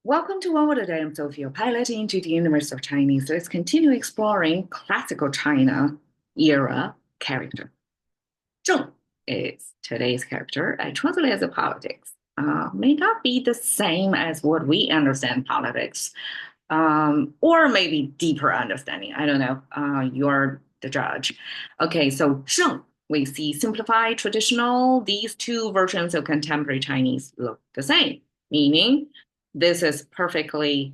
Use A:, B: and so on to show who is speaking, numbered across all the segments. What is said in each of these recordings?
A: Welcome to OWAD today. I'm Sophia, piloting to the University of Chinese. Let's continue exploring classical China era character. Zheng is today's character. I translate as a politics. May not be the same as what we understand politics, or maybe deeper understanding. I don't know. You're the judge. Okay, so Zheng, we see simplified, traditional. These two versions of contemporary Chinese look the same, meaning this is perfectly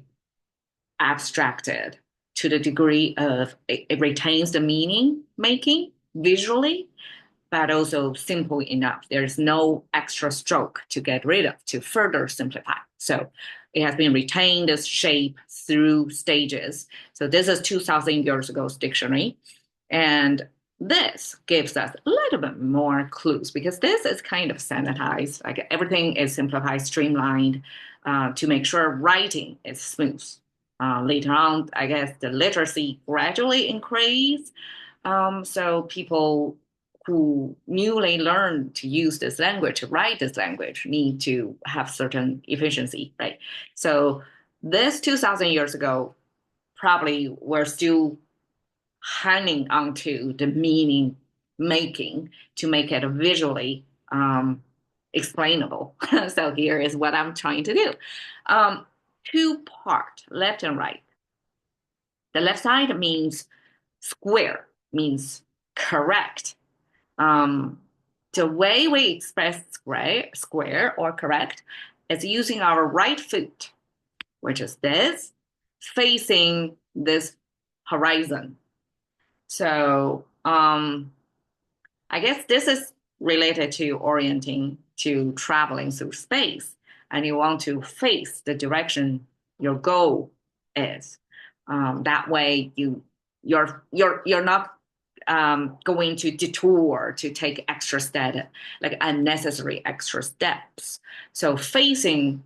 A: abstracted to the degree of it retains the meaning making visually, but also simple enough. There's no extra stroke to get rid of to further simplify. So it has been retained as shape through stages. So this is 2000 years ago's dictionary. And this gives us a little bit more clues because this is kind of sanitized. Like everything is simplified, streamlined to make sure writing is smooth. Later on, I guess the literacy gradually increased. So people who newly learn to use this language, to write this language, need to have certain efficiency, right? So this 2000 years ago, probably we're still hanging onto the meaning making to make it visually explainable. So here is what I'm trying to do. Two part, left and right. The left side means square, means correct. Um, the way we express square or correct is using our right foot, which is this, facing this horizon. So I guess this is related to orienting to traveling through space, and you want to face the direction your goal is. That way, you're not going to detour to take extra step, like unnecessary extra steps. So facing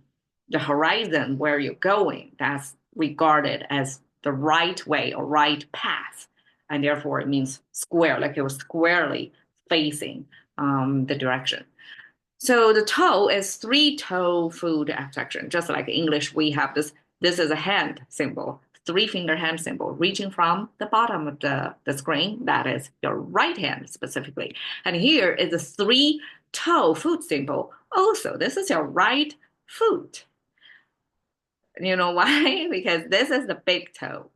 A: the horizon where you're going, that's regarded as the right way or right path. And therefore it means square, like you're squarely facing the direction. So the toe is three-toe foot abstraction. Just like English, we have this is a hand symbol, three-finger hand symbol, reaching from the bottom of the screen. That is your right hand specifically. And here is a three-toe foot symbol. Also, this is your right foot. You know why? Because this is the big toe,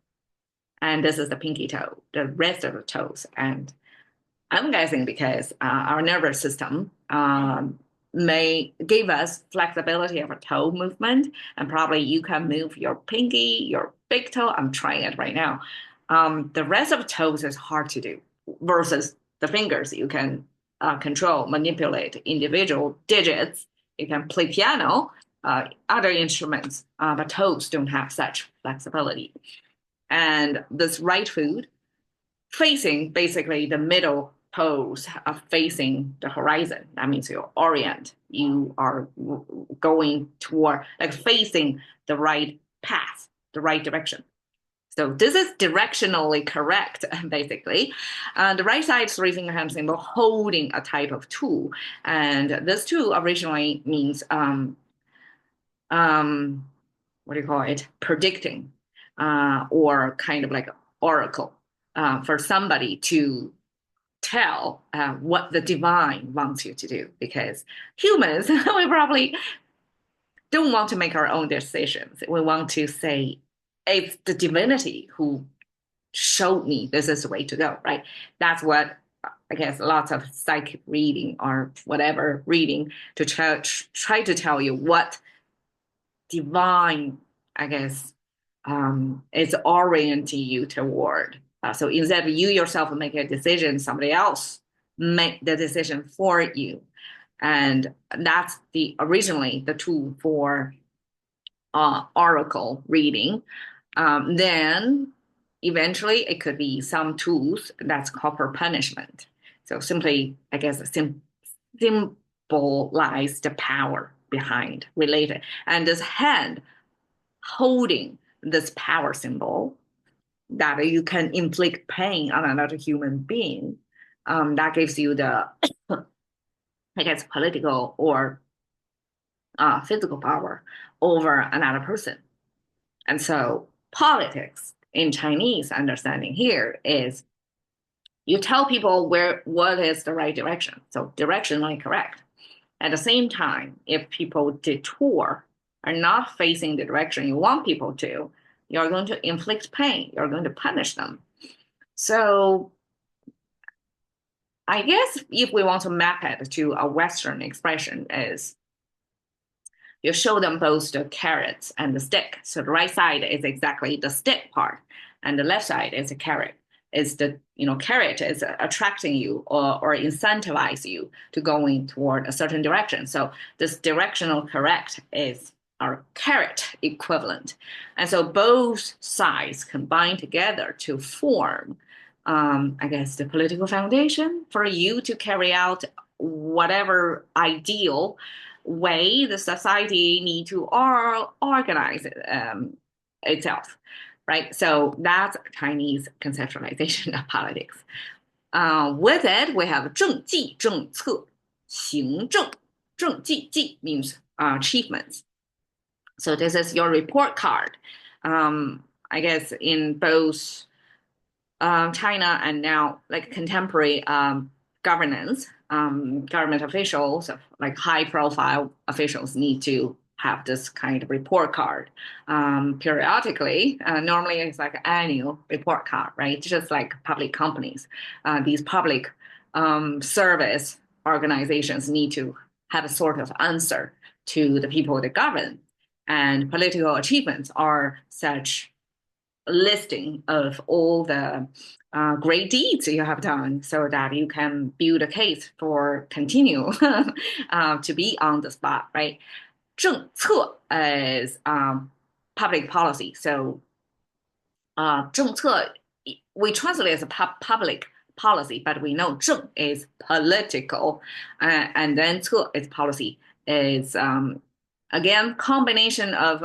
A: and this is the pinky toe, the rest of the toes. And I'm guessing because our nervous system may give us flexibility of a toe movement, and probably you can move your pinky, your big toe. I'm trying it right now. The rest of the toes is hard to do versus the fingers. You can control, manipulate individual digits. You can play piano, other instruments, but toes don't have such flexibility. And this right foot facing basically the middle pose of facing the horizon. That means you orient. You are going toward, like facing the right path, the right direction. So this is directionally correct, basically. The right side is raising a hand symbol, holding a type of tool. And this tool originally means, what do you call it? Predicting, or kind of like oracle, for somebody to tell what the divine wants you to do, because humans we probably don't want to make our own decisions. We want to say it's the divinity who showed me this is the way to go, right? That's what I guess lots of psychic reading or whatever reading to try to tell you what divine, I guess, is orienting you toward. So instead of you yourself make a decision, somebody else make the decision for you. And that's originally the tool for oracle reading. Then eventually it could be some tools that's corporal punishment. So simply, I guess, symbolize the power behind related. And this hand holding this power symbol that you can inflict pain on another human being, that gives you the, I guess, political or physical power over another person. And so politics in Chinese understanding here is you tell people what is the right direction. So directionally correct. At the same time, if people detour, are not facing the direction you want people to, you're going to inflict pain. You're going to punish them. So I guess if we want to map it to a Western expression is you show them both the carrots and the stick. So the right side is exactly the stick part, and the left side is a carrot. Is the carrot is attracting you or incentivize you to going toward a certain direction. So this directional correct is our carrot equivalent, and so both sides combine together to form, I guess, the political foundation for you to carry out whatever ideal way the society need to organize itself, right? So that's Chinese conceptualization of politics. With it, we have 政绩政策行政政绩绩 means achievements. So this is your report card. I guess in both China and now like contemporary governance, government officials, like high profile officials need to have this kind of report card periodically. Normally it's like an annual report card, right? Just like public companies. These public service organizations need to have a sort of answer to the people they govern. And political achievements are such listing of all the great deeds you have done so that you can build a case for continue to be on the spot, right? 政策 is public policy. So 政策 we translate as a public policy, but we know 政 is political, and then 策 is policy. Is again combination of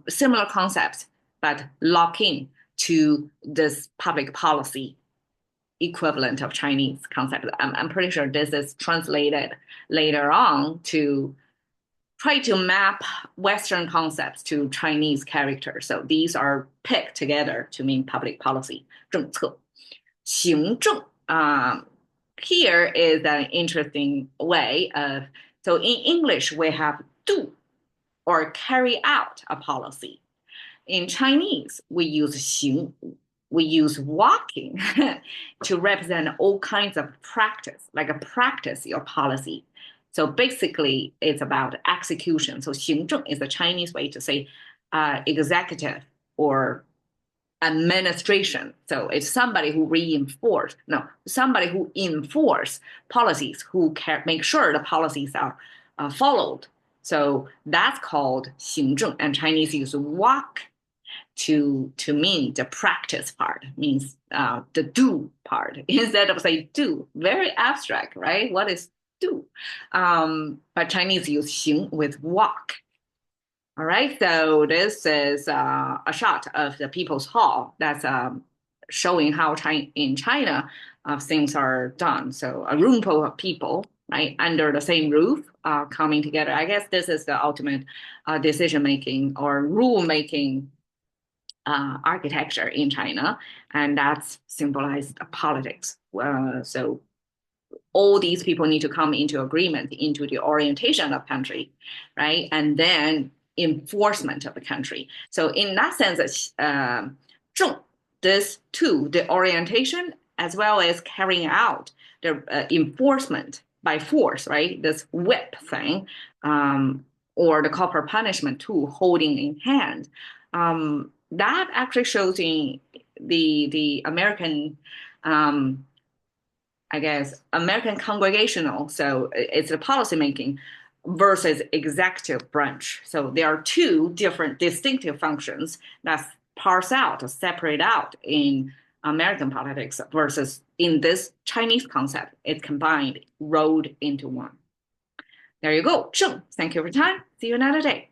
A: similar concepts, but locking to this public policy equivalent of Chinese concept. I'm pretty sure this is translated later on to try to map Western concepts to Chinese characters. So these are picked together to mean public policy. 政策. 行政. Here is an interesting way of, so in English, we have do or carry out a policy. In Chinese, we use 行, we use walking to represent all kinds of practice, like a practice your policy. So basically, it's about execution. So 行政 is the Chinese way to say executive or administration. So it's somebody who somebody who enforce policies, who make sure the policies are followed. So that's called 行政, and Chinese use walk to mean the practice part, means the do part, instead of say do. Very abstract, right? What is do? But Chinese use 行 with walk. All right, so this is a shot of the People's Hall that's showing how in China things are done. So a room full of people, right, under the same roof, coming together. I guess this is the ultimate decision-making or rule-making architecture in China, and that's symbolized politics. So all these people need to come into agreement into the orientation of country, right? And then enforcement of the country. So in that sense, 重, this too, the orientation as well as carrying out the enforcement by force, right? This whip thing, or the corporal punishment tool holding in hand. That actually shows in the American, I guess, American congregational. So it's the policymaking versus executive branch. So there are two different distinctive functions that's parsed out, separate out in American politics versus in this Chinese concept, it's combined, rolled into one. There you go. 正. Thank you for your time. See you another day.